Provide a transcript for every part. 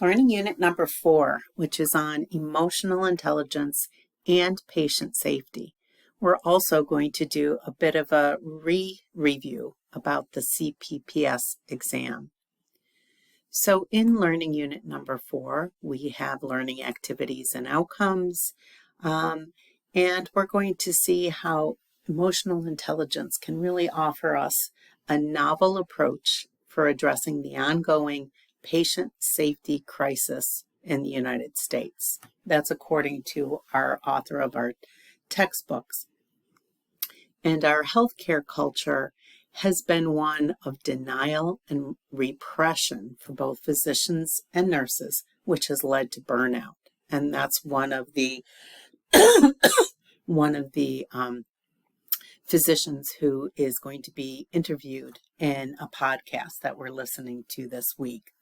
Learning unit number 4, which is on emotional intelligence and patient safety. We're also going to do a bit of a review about the CPPS exam. So in learning unit number 4, we have learning activities and outcomes, and we're going to see how emotional intelligence can really offer us a novel approach for addressing the ongoing patient safety crisis in the United States. That's according to our author of our textbooks. And our healthcare culture has been one of denial and repression for both physicians and nurses, which has led to burnout. And that's one of the physicians who is going to be interviewed in a podcast that we're listening to this week.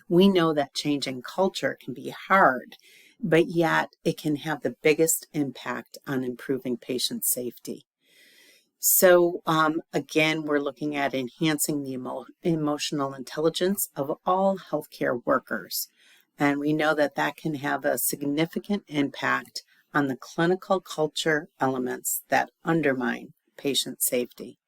We know that changing culture can be hard, but yet it can have the biggest impact on improving patient safety. So again, we're looking at enhancing the emotional intelligence of all healthcare workers. And we know that that can have a significant impact on the clinical culture elements that undermine patient safety.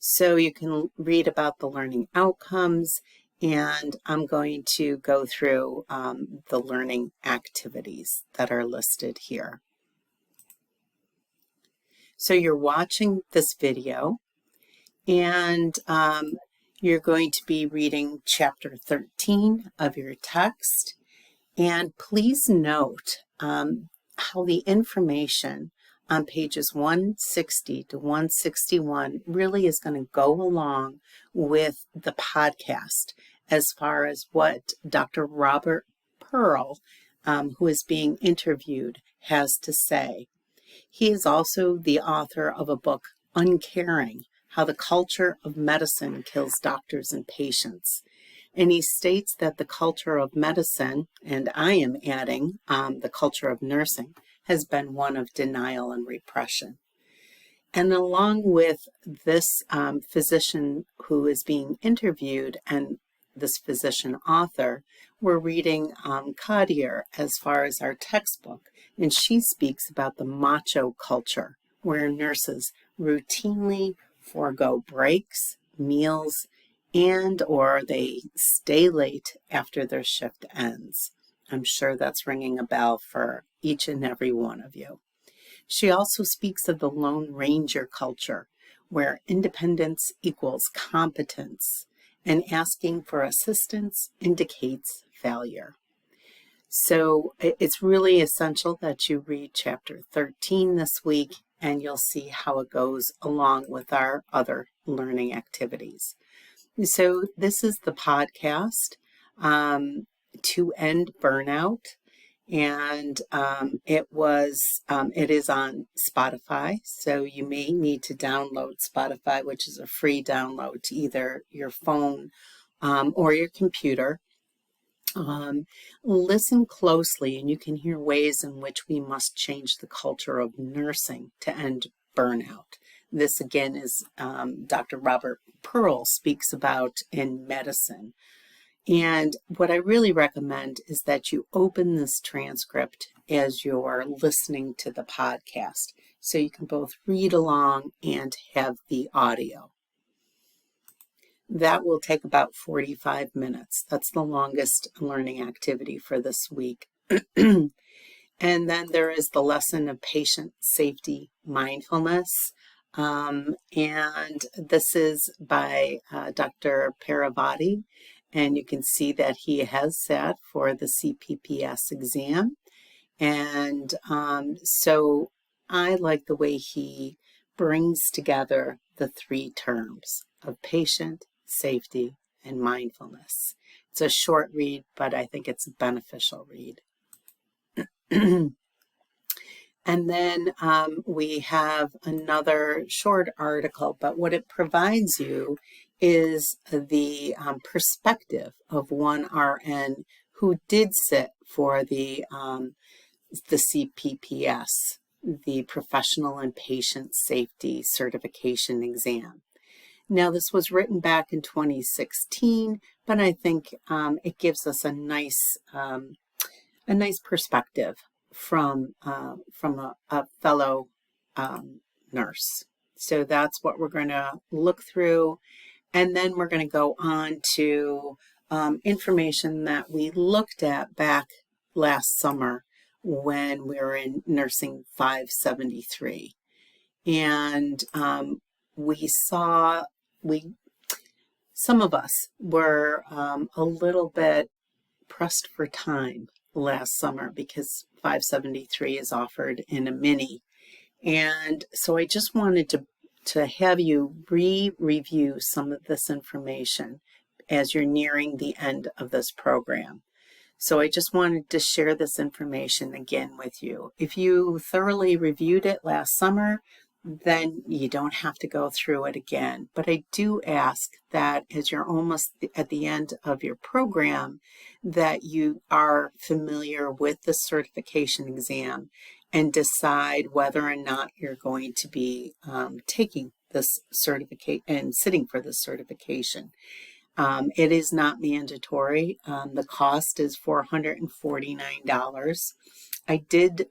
So you can read about the learning outcomes, and I'm going to go through the learning activities that are listed here. So you're watching this video, and you're going to be reading chapter 13 of your text. And please note how the information on pages 160 to 161 really is going to go along with the podcast as far as what Dr. Robert Pearl, who is being interviewed, has to say. He is also the author of a book, Uncaring, How the Culture of Medicine Kills Doctors and Patients. And he states that the culture of medicine, and I am adding the culture of nursing, has been one of denial and repression. And along with this physician who is being interviewed and this physician author, we're reading Kadir as far as our textbook, and she speaks about the macho culture, where nurses routinely forego breaks, meals, and or they stay late after their shift ends. I'm sure that's ringing a bell for each and every one of you. She also speaks of the Lone Ranger culture, where independence equals competence, and asking for assistance indicates failure. So it's really essential that you read chapter 13 this week, and you'll see how it goes along with our other learning activities. So this is the podcast, To End Burnout, and it is on Spotify, so you may need to download Spotify, which is a free download to either your phone or your computer. Listen closely, and you can hear ways in which we must change the culture of nursing to end burnout. This again is Dr. Robert Pearl speaks about in medicine. And what I really recommend is that you open this transcript as you're listening to the podcast, so you can both read along and have the audio. That will take about 45 minutes. That's the longest learning activity for this week. And then there is the lesson of patient safety mindfulness. And this is by Dr. Paravati. And you can see that he has sat for the CPPS exam. And so I like the way he brings together the three terms of patient, safety, and mindfulness. It's a short read, but I think it's a beneficial read. And then we have another short article, but what it provides you is the perspective of one RN who did sit for the CPPS, the Professional and Patient Safety Certification Exam. Now, this was written back in 2016, but I think it gives us a nice perspective from a fellow nurse. So that's what we're going to look through. And then we're going to go on to information that we looked at back last summer when we were in Nursing 573. And some of us were a little bit pressed for time last summer because 573 is offered in a mini. And so I just wanted to have you review some of this information as you're nearing the end of this program. So I just wanted to share this information again with you. If you thoroughly reviewed it last summer, then you don't have to go through it again. But I do ask that as you're almost at the end of your program, that you are familiar with the certification exam and decide whether or not you're going to be taking this certificate and sitting for this certification. It is not mandatory. The cost is $449. I did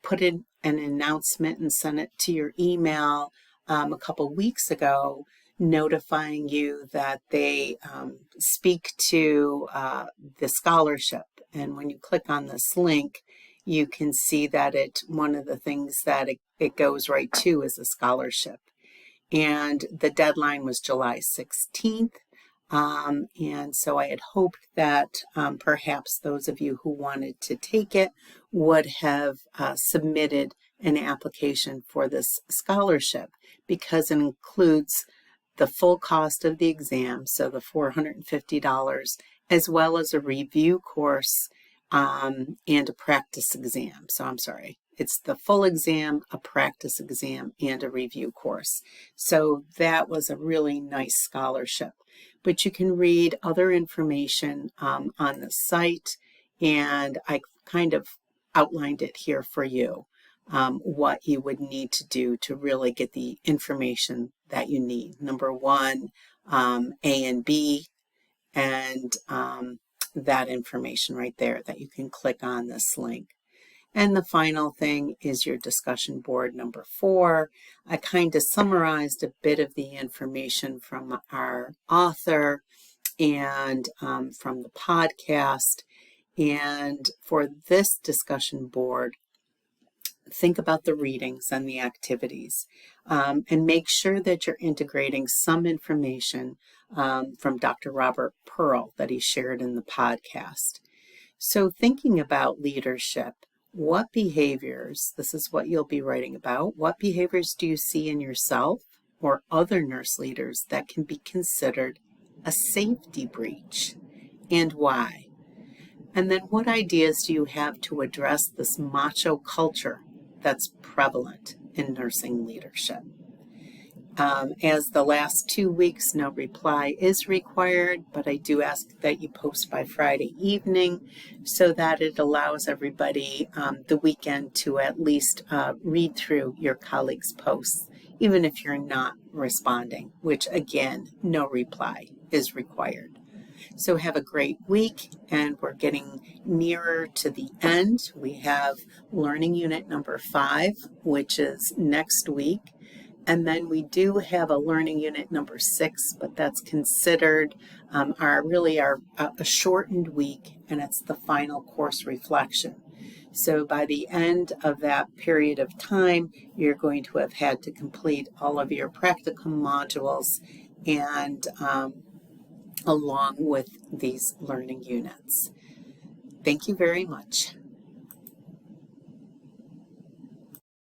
put in an announcement and send it to your email a couple weeks ago, notifying you that they speak to the scholarship. And when you click on this link, you can see that one of the things that it goes right to is a scholarship. And the deadline was July 16th. And so I had hoped that perhaps those of you who wanted to take it would have submitted an application for this scholarship, because it includes the full cost of the exam, so the $450, as well as a review course and a practice exam. So I'm sorry, it's the full exam, a practice exam, and a review course. So that was a really nice scholarship. But you can read other information on the site, and I kind of outlined it here for you, what you would need to do to really get the information that you need. Number one, A and B, and that information right there that you can click on this link. And the final thing is your discussion board number 4. I kind of summarized a bit of the information from our author and from the podcast. And for this discussion board, think about the readings and the activities, and make sure that you're integrating some information from Dr. Robert Pearl that he shared in the podcast. So thinking about leadership, what behaviors, this is what you'll be writing about, what behaviors do you see in yourself or other nurse leaders that can be considered a safety breach, and why? And then what ideas do you have to address this macho culture that's prevalent in nursing leadership? As the last 2 weeks, no reply is required, but I do ask that you post by Friday evening so that it allows everybody the weekend to at least read through your colleagues' posts, even if you're not responding, which again, no reply is required. So have a great week, and we're getting nearer to the end. We have learning unit number 5, which is next week. And then we do have a learning unit number 6, but that's considered a shortened week, and it's the final course reflection. So by the end of that period of time, you're going to have had to complete all of your practicum modules and along with these learning units. Thank you very much.